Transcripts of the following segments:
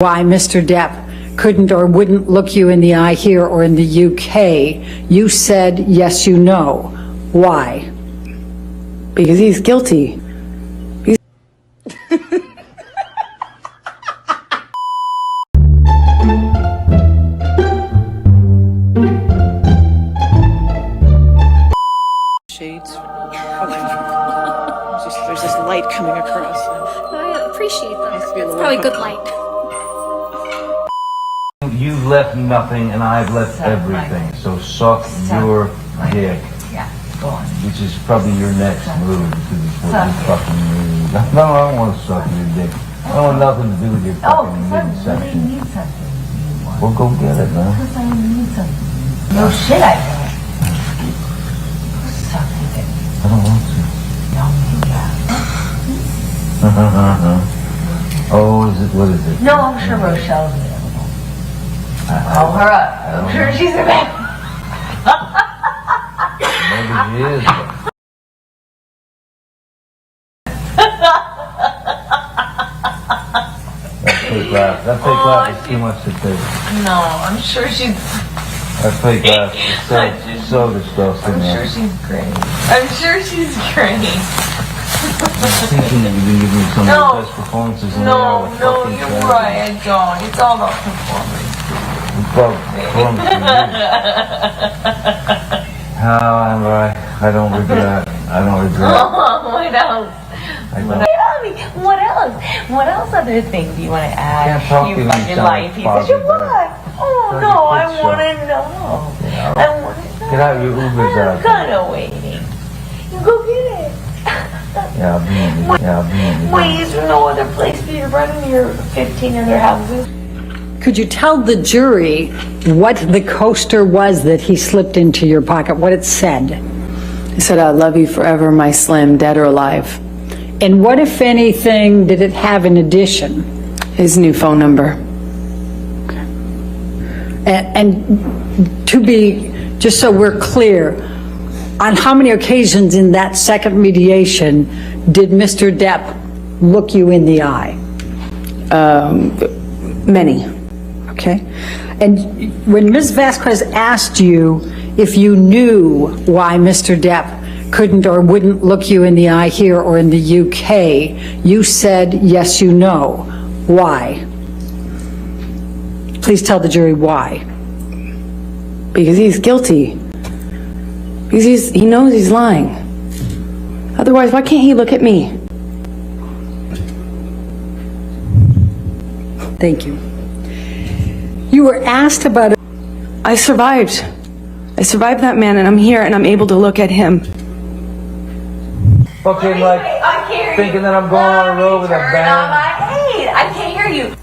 Why Mr. Depp couldn't or wouldn't look you in the eye here or in the UK. You said, yes, you know. Why? Because he's guilty. Shades. There's this light coming across. I appreciate that. It's probably good light. You've left nothing and I've left everything. So suck your dick. Yeah, go on. Which is probably your next move because it's what you fucking need. No, I don't want to suck your dick. I don't want nothing to do with your fucking midsection. Need something you want. Well, go get it, man. Because I need something. No shit, I don't. Suck your dick. I don't want to. No, yeah. Oh, is it? What is it? No, I'm sure Rochelle's available. Call her up. I'm sure she's available. Maybe she is. That fake laugh is too much to take. No, I'm sure she's. That fake laugh is so disgusting. I'm sure she's great. I'm sure she's great. I'm thinking that you've been giving me some of the best performances in the world. No, you're right. I don't. It's all about performance. It's about performance. I don't regret. I don't regret. Oh, what else? What else? What else other things do you want to add? You fucking lying piece of shit. What? Oh no, I want to know. Yeah, I want to know. get out your Ubers out. I'm kind of waiting. You go get it. Yeah, I'll be in it. Yeah, I'll be in it. Wait, is there no other place for you to run in your 15 other houses? Could you tell the jury what the coaster was that he slipped into your pocket, what it said? He said, I love you forever, my Slim, dead or alive. And what, if anything, did it have in addition? His new phone number. And to be, just so we're clear, on how many occasions in that second mediation did Mr. Depp look you in the eye? Many. Okay. And when Ms. Vasquez asked you if you knew why Mr. Depp couldn't or wouldn't look you in the eye here or in the UK, you said, yes, you know. Why? Please tell the jury why. Because he's guilty. Because he knows he's lying. Otherwise, why can't he look at me? Thank you. You were asked about it. I survived. I survived that man, and I'm here, and I'm able to look at him. Fucking like thinking that I'm going on a road with a band. I can't hear you.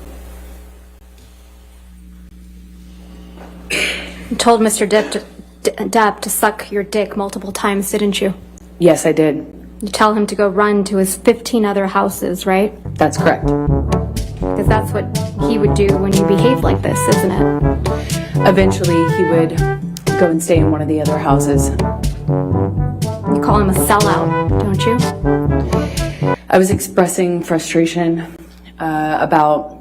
You told Mr. Depp to suck your dick multiple times, didn't you? Yes, I did. You tell him to go run to his 15 other houses, right? That's correct. Because that's what he would do when you behave like this, isn't it? Eventually, he would go and stay in one of the other houses. You call him a sellout, don't you? I was expressing frustration about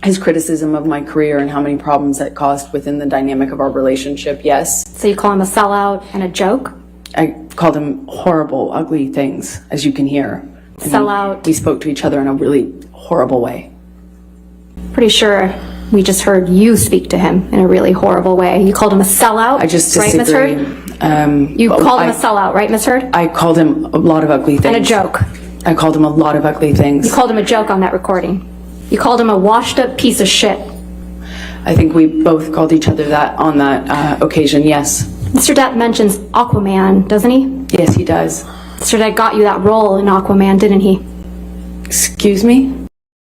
his criticism of my career and how many problems that caused within the dynamic of our relationship, yes. So you call him a sellout and a joke? I called him horrible, ugly things, as you can hear. Sellout. We spoke to each other in a really horrible way. Pretty sure we just heard you speak to him in a really horrible way. You called him a sellout, I just right, Miss disagree. Heard? You called him a sellout, right, Miss Heard? I called him a lot of ugly things. And a joke. I called him a lot of ugly things. You called him a joke on that recording. You called him a washed up piece of shit. I think we both called each other that on that occasion, yes. Mr. Depp mentions Aquaman, doesn't he? Yes, he does. Mr. Depp got you that role in Aquaman, didn't he? Excuse me?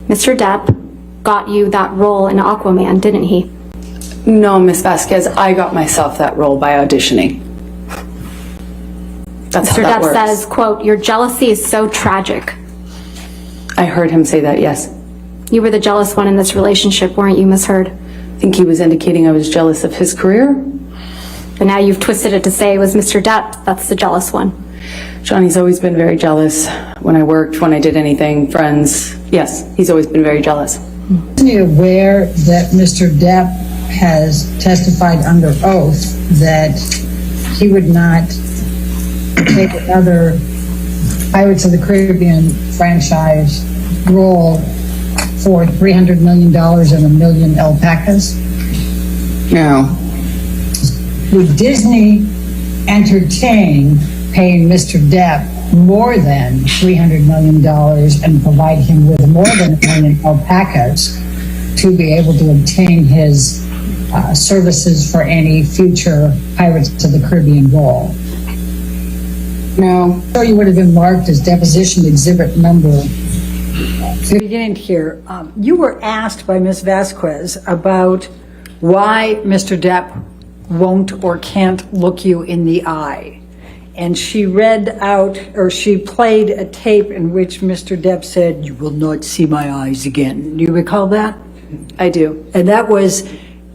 Mr. Depp got you that role in Aquaman, didn't he? No, Miss Vasquez, I got myself that role by auditioning. That's how Mr. that Depp works. says, quote, your jealousy is so tragic. I heard him say that, yes. You were the jealous one in this relationship, weren't you, Miss Heard? I think he was indicating I was jealous of his career. But now you've twisted it to say it was Mr. Depp that's the jealous one. Johnny's always been very jealous when I worked, when I did anything, friends. Yes, he's always been very jealous. Isn't he aware that Mr. Depp has testified under oath that he would not take another Pirates of the Caribbean franchise role for $300 million and a million alpacas? No. Would Disney entertain paying Mr. Depp more than $300 million and provide him with more than a million alpacas to be able to obtain his services for any future Pirates of the Caribbean role? No. So you would have been marked as deposition exhibit number. Beginning here, you were asked by Ms. Vasquez about why Mr. Depp won't or can't look you in the eye. And she read out, or she played a tape in which Mr. Depp said, "You will not see my eyes again." Do you recall that? I do. And that was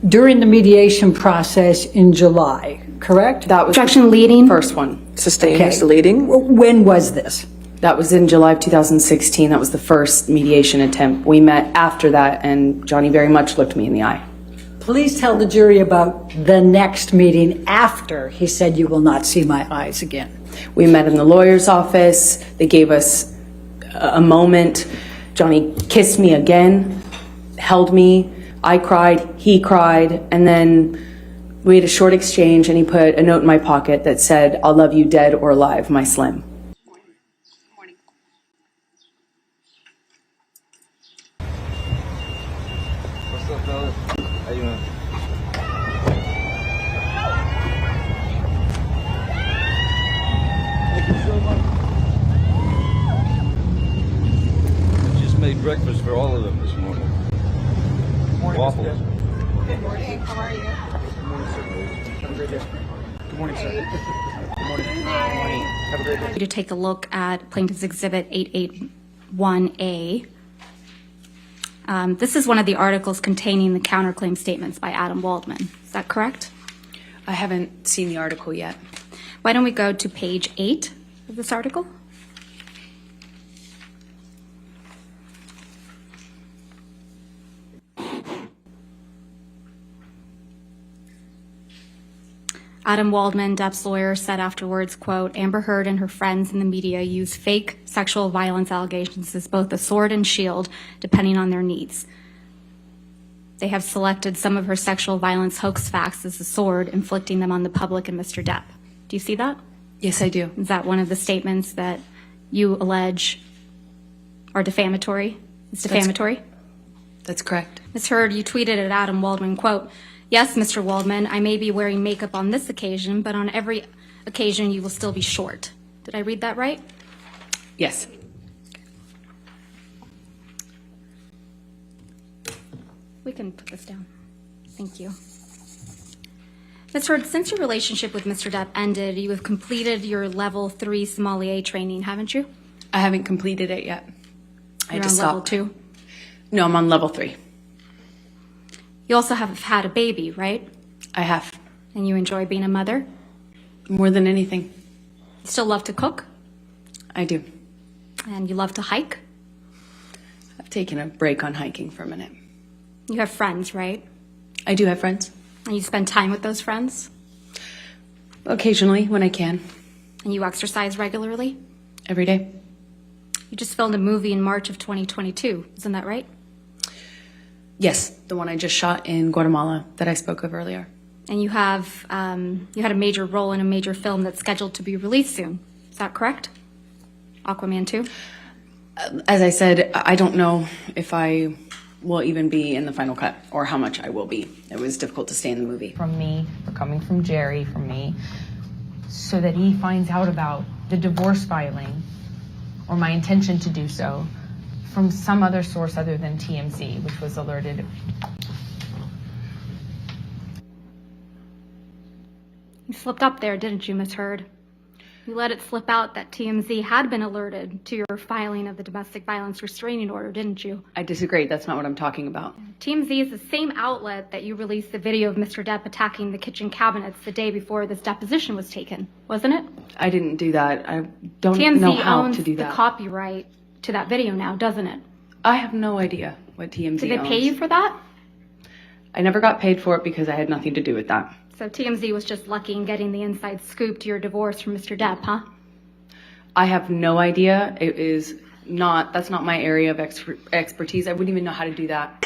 during the mediation process in July, correct? That was Objection leading. first one. Sustained Okay. leading. When was this? That was in July of 2016. That was the first mediation attempt. We met after that, and Johnny very much looked me in the eye. Please tell the jury about the next meeting after he said, "You will not see my eyes again." We met in the lawyer's office. They gave us a moment. Johnny kissed me again, held me. I cried, he cried, and then we had a short exchange, and he put a note in my pocket that said, "I'll love you dead or alive, my Slim." What's up, fellas? How you doing? Thank you so much. I just made breakfast for all of them this morning. Morning, waffles. Good morning. How are you? Good morning, sir. Have a great day. Good morning, sir. Good morning. Good morning. Have a great day. To take a look at Plaintiff's Exhibit 881A. This is one of the articles containing the counterclaim statements by Adam Waldman. Is that correct? I haven't seen the article yet. Why don't we go to page 8 of this article? Adam Waldman, Depp's lawyer, said afterwards, quote, "Amber Heard and her friends in the media use fake sexual violence allegations as both a sword and shield, depending on their needs. They have selected some of her sexual violence hoax facts as a sword, inflicting them on the public and Mr. Depp." Do you see that? Yes, I do. Is that one of the statements that you allege are defamatory? It's defamatory? That's correct. Ms. Heard, you tweeted at Adam Waldman, quote, "Yes, Mr. Waldman, I may be wearing makeup on this occasion, but on every occasion you will still be short." Did I read that right? Yes. We can put this down. Thank you. Ms. Heard, since your relationship with Mr. Depp ended, you have completed your level 3 sommelier training, haven't you? I haven't completed it yet. I You're had to on stop. level 2. No, I'm on level 3. You also have had a baby, right? I have. And you enjoy being a mother? More than anything. You still love to cook? I do. And you love to hike? I've taken a break on hiking for a minute. You have friends, right? I do have friends. And you spend time with those friends? Occasionally, when I can. And you exercise regularly? Every day. You just filmed a movie in March of 2022, isn't that right? Yes, the one I just shot in Guatemala that I spoke of earlier. And you have you had a major role in a major film that's scheduled to be released soon. Is that correct? Aquaman 2? As I said, I don't know if I will even be in the final cut or how much I will be. It was difficult to stay in the movie. From me, or coming from Jerry, from me, so that he finds out about the divorce filing or my intention to do so from some other source other than TMZ, which was alerted. You slipped up there, didn't you, Ms. Heard? You let it slip out that TMZ had been alerted to your filing of the domestic violence restraining order, didn't you? I disagree. That's not what I'm talking about. TMZ is the same outlet that you released the video of Mr. Depp attacking the kitchen cabinets the day before this deposition was taken, wasn't it? I didn't do that. I don't TMZ know how owns to do the that. copyright to that video now, doesn't it? I have no idea. what TMZ Did they owns. pay you for that? I never got paid for it because I had nothing to do with that. So TMZ was just lucky in getting the inside scoop to your divorce from Mr. Depp, huh? I have no idea. That's not my area of expertise. I wouldn't even know how to do that.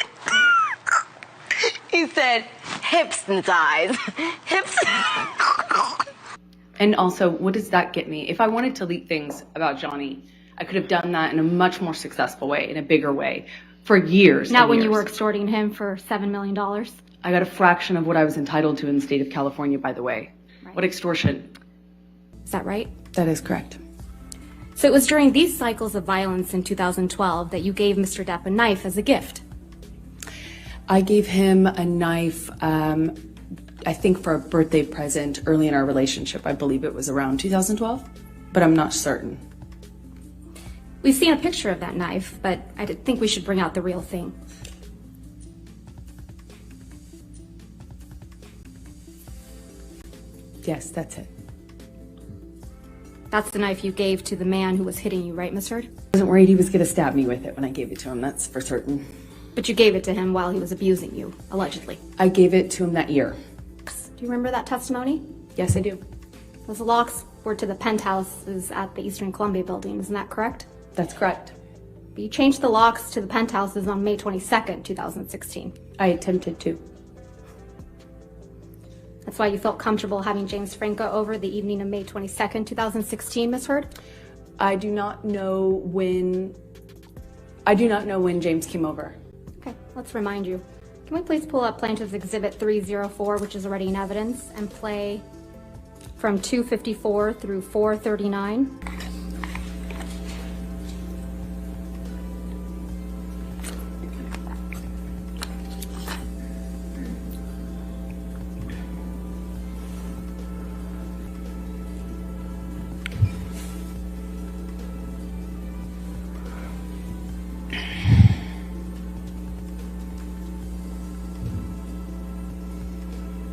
He said, hips and thighs. Hips. And also, what does that get me? If I wanted to leak things about Johnny, I could have done that in a much more successful way, in a bigger way, for years. Not and when years. you were extorting him for $7 million. I got a fraction of what I was entitled to in the state of California, by the way. Right. What extortion? Is that right? That is correct. So it was during these cycles of violence in 2012 that you gave Mr. Depp a knife as a gift. I gave him a knife, I think for a birthday present early in our relationship. I believe it was around 2012, but I'm not certain. We've seen a picture of that knife, but I think we should bring out the real thing. Yes, that's it. That's the knife you gave to the man who was hitting you, right, Miss Heard? I wasn't worried he was going to stab me with it when I gave it to him, that's for certain. But you gave it to him while he was abusing you, allegedly. I gave it to him that year. Do you remember that testimony? Yes, I do. Those locks were to the penthouses at the Eastern Columbia building, isn't that correct? That's correct. But you changed the locks to the penthouses on May 22nd, 2016. I attempted to. That's why you felt comfortable having James Franco over the evening of May 22nd, 2016, Miss Heard? I do not know when James came over. Okay, let's remind you. Can we please pull up Plaintiff's Exhibit 304, which is already in evidence, and play from 254 through 439?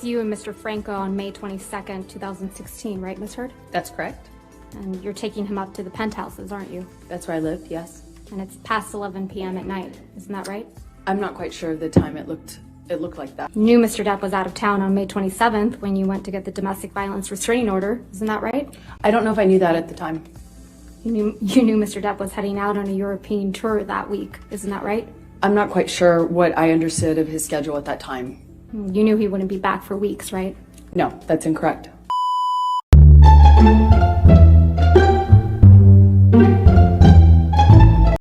You and Mr. Franco on May 22nd, 2016, right, Miss Heard? That's correct. And you're taking him up to the penthouses, aren't you? That's where I lived, yes. And it's past 11 p.m. at night, isn't that right? I'm not quite sure of the time it looked like that. You knew Mr. Depp was out of town on May 27th when you went to get the domestic violence restraining order, isn't that right? I don't know if I knew that at the time. You knew Mr. Depp was heading out on a European tour that week, isn't that right? I'm not quite sure what I understood of his schedule at that time. You knew he wouldn't be back for weeks, right? No, that's incorrect.